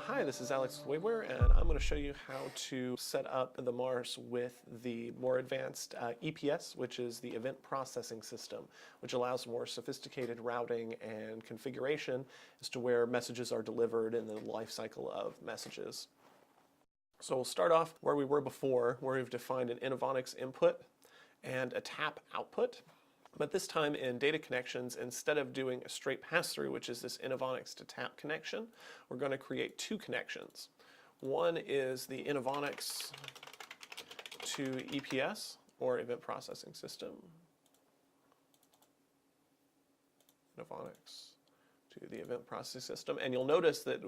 Hi, this is Alex with WaveWare, and I'm going to show you how to set up the MARS with the more advanced EPS, which is the Event Processing System, which allows more sophisticated routing and configuration as to where messages are delivered in the life cycle of messages. So we'll start off where we were before, where we've defined an Inovonics input and a tap output. But this time in data connections, instead of doing a straight pass-through, which is this Inovonics to tap connection, we're going to create two connections. One is the Inovonics to EPS, or Event Processing System. Inovonics to the Event Processing System. And you'll notice that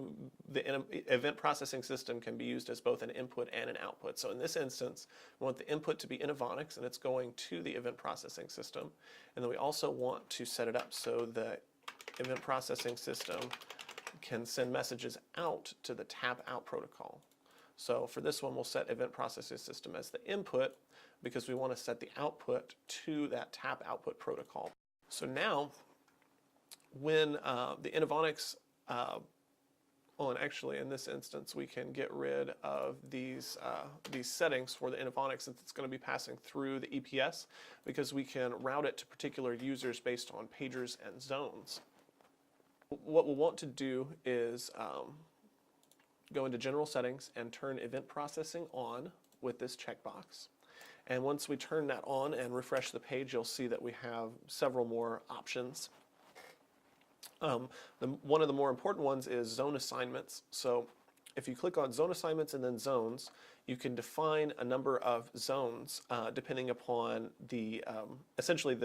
the Event Processing System can be used as both an input and an output. So in this instance, we want the input to be Inovonics, and it's going to the Event Processing System. And then we also want to set it up so the Event Processing System can send messages out to the tap out protocol. So for this one, we'll set Event Processing System as the input because we want to set the output to that tap output protocol. So now, when the Inovonics, and actually in this instance we can get rid of these settings for the Inovonics since it's going to be passing through the EPS, because we can route it to particular users based on pagers and zones. What we'll want to do is go into General Settings and turn Event Processing on with this checkbox. And once we turn that on and refresh the page, you'll see that we have several more options. One of the more important ones is zone assignments. So if you click on zone assignments and then zones, you can define a number of zones depending upon the essentially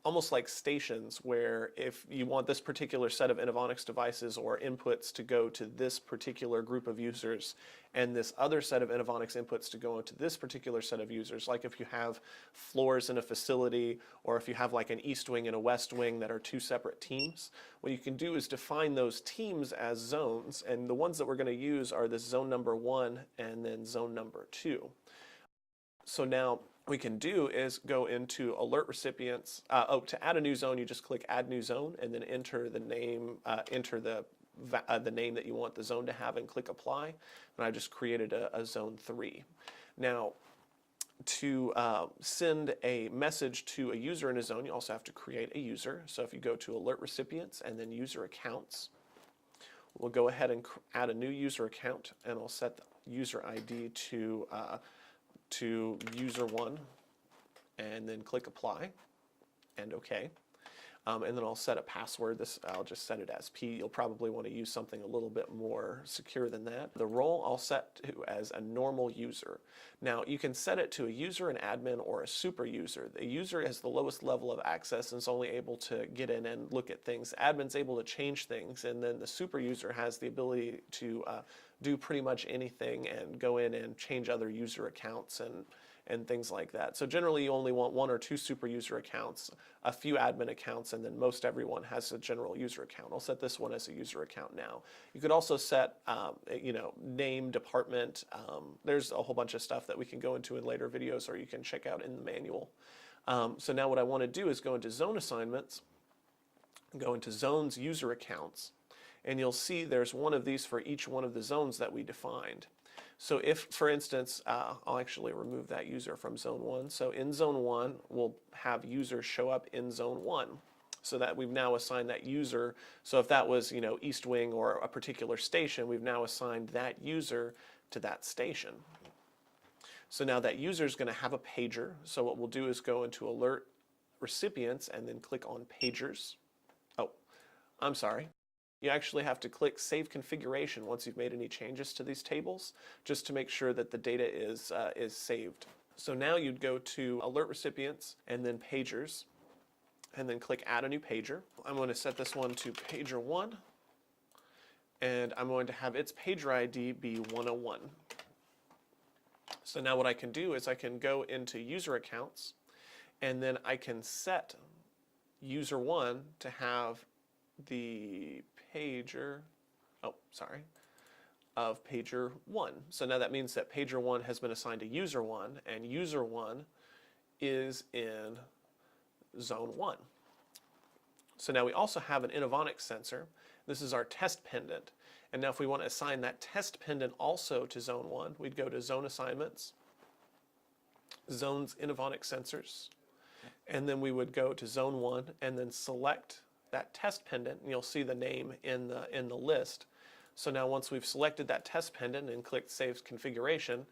almost like stations, where if you want this particular set of Inovonics devices or inputs to go to this particular group of users and this other set of Inovonics inputs to go into this particular set of users, like if you have floors in a facility or if you have like an east wing and a west wing that are two separate teams, what you can do is define those teams as zones, and the ones that we're going to use are this zone number 1 and then zone number 2. So now we can do is go into alert recipients. To add a new zone, you just click add new zone and then enter the name, the name that you want the zone to have and click apply. And I just created a zone 3. Now, to send a message to a user in a zone, you also have to create a user. So if you go to alert recipients and then user accounts, we'll go ahead and add a new user account, and I'll set the user ID to user 1 and then click apply and OK. And then I'll set a password. I'll just set it as P. You'll probably want to use something a little bit more secure than that. The role I'll set to as a normal user. Now you can set it to a user, an admin, or a super user. The user has the lowest level of access and is only able to get in and look at things. Admin's able to change things, and then the super user has the ability to do pretty much anything and go in and change other user accounts and things like that. So generally you only want 1 or 2 super user accounts, a few admin accounts, and then most everyone has a general user account. I'll set this one as a user account now. You could also set name, department. There's a whole bunch of stuff that we can go into in later videos, or you can check out in the manual. So now what I want to do is go into zone assignments, go into zones user accounts, and you'll see there's one of these for each one of the zones that we defined. So if, for instance, I'll actually remove that user from zone 1. So in zone 1, we'll have users show up in zone 1, so that we've now assigned that user. So if that was, East Wing or a particular station, we've now assigned that user to that station. So now that user is going to have a pager. So what we'll do is go into alert recipients and then click on pagers. Oh, I'm sorry. You actually have to click Save Configuration once you've made any changes to these tables, just to make sure that the data is saved. So now you'd go to Alert Recipients and then Pagers, and then click Add a new pager. I'm going to set this one to Pager 1, and I'm going to have its pager ID be 101. So now what I can do is I can go into User Accounts, and then I can set User 1 to have the pager, of pager 1. So now that means that pager 1 has been assigned to user 1, and user 1 is in zone 1. So now we also have an Inovonics sensor. This is our test pendant. And now if we want to assign that test pendant also to zone 1, we'd go to zone assignments, zones Inovonics sensors, and then we would go to zone 1 and then select that test pendant, and you'll see the name in the list. So now once we've selected that test pendant and clicked Save Configuration,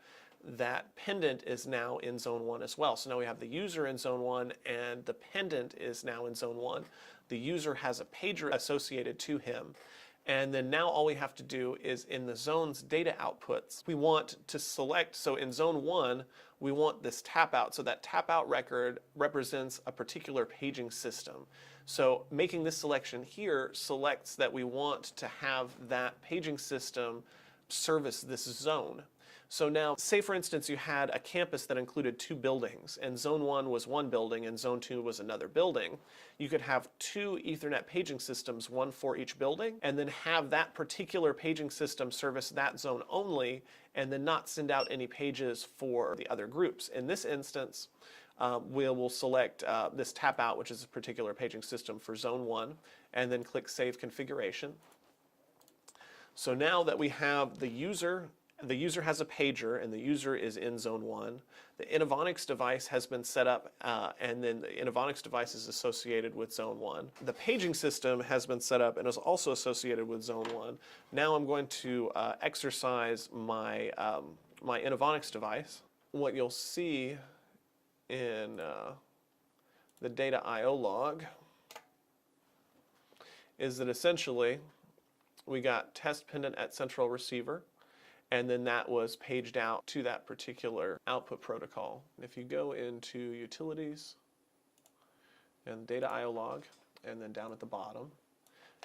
that pendant is now in zone 1 as well. So now we have the user in zone 1 and the pendant is now in zone 1. The user has a pager associated to him. And then now all we have to do is in the zone's data outputs, we want to select, so in zone 1, we want this tap out. So that tap out record represents a particular paging system. So making this selection here selects that we want to have that paging system service this zone. So now, say for instance you had a campus that included 2 buildings, and zone 1 was one building and zone 2 was another building. You could have 2 Ethernet paging systems, one for each building, and then have that particular paging system service that zone only, and then not send out any pages for the other groups. In this instance, we will select this tap out, which is a particular paging system for zone 1, and then click Save Configuration. So now that we have the user has a pager and the user is in zone 1. The Inovonics device has been set up and then the Inovonics device is associated with zone 1. The paging system has been set up and is also associated with zone 1. Now I'm going to exercise my, my Inovonics device. What you'll see in the data I/O log is that essentially we got test pendant at central receiver, and then that was paged out to that particular output protocol. If you go into Utilities and Data I/O log, and then down at the bottom,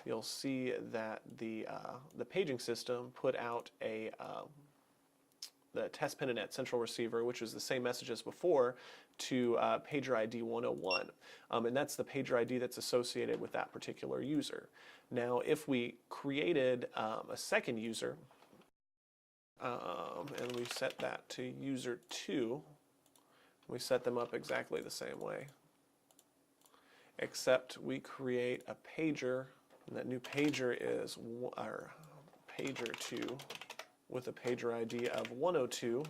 you'll see that the paging system put out the test pendant at central receiver, which is the same message as before, to pager ID 101. And that's the pager ID that's associated with that particular user. Now, if we created a second user, and we set that to user 2, we set them up exactly the same way, except we create a pager, and that new pager is our pager 2 with a pager ID of 102.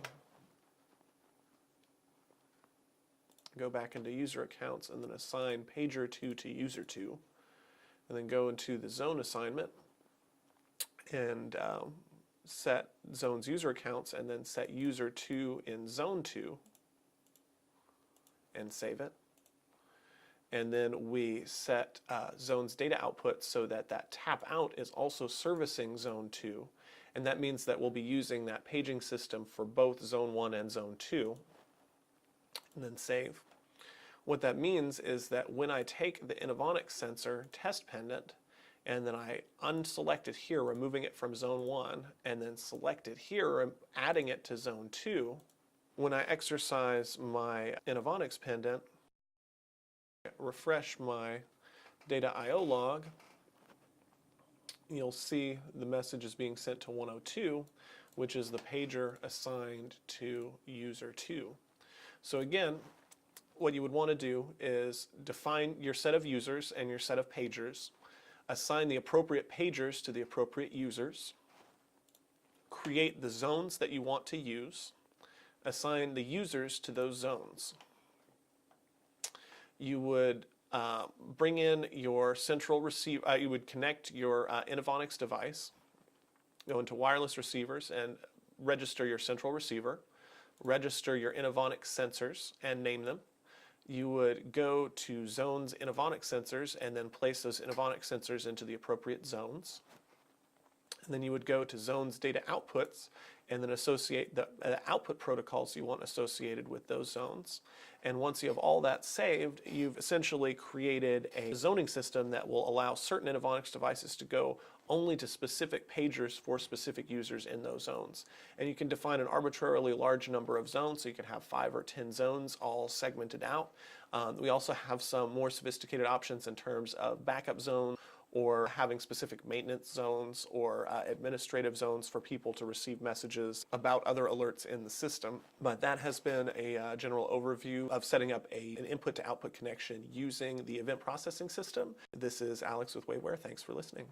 Go back into user accounts and then assign pager 2 to user 2, and then go into the zone assignment and set zone's user accounts and then set user 2 in zone 2 and save it. And then we set zone's data output so that that tap out is also servicing zone 2, and that means that we'll be using that paging system for both zone 1 and zone 2, and then save. What that means is that when I take the Inovonics sensor test pendant and then I unselect it here, removing it from zone 1, and then select it here, adding it to zone 2, when I exercise my Inovonics pendant, refresh my data I/O log, you'll see the message is being sent to 102, which is the pager assigned to user 2. So again, what you would want to do is define your set of users and your set of pagers, assign the appropriate pagers to the appropriate users, create the zones that you want to use, assign the users to those zones. You would bring in your central receiver, you would connect your Inovonics device, go into wireless receivers and register your central receiver, register your Inovonics sensors and name them. You would go to zones Inovonics sensors and then place those Inovonics sensors into the appropriate zones. And then you would go to zones data outputs and then associate the output protocols you want associated with those zones. And once you have all that saved, you've essentially created a zoning system that will allow certain Inovonics devices to go only to specific pagers for specific users in those zones. And you can define an arbitrarily large number of zones, so you can have 5 or 10 zones all segmented out. We also have some more sophisticated options in terms of backup zone or having specific maintenance zones or administrative zones for people to receive messages about other alerts in the system. But that has been a general overview of setting up an input to output connection using the event processing system. This is Alex with WaveWare. Thanks for listening.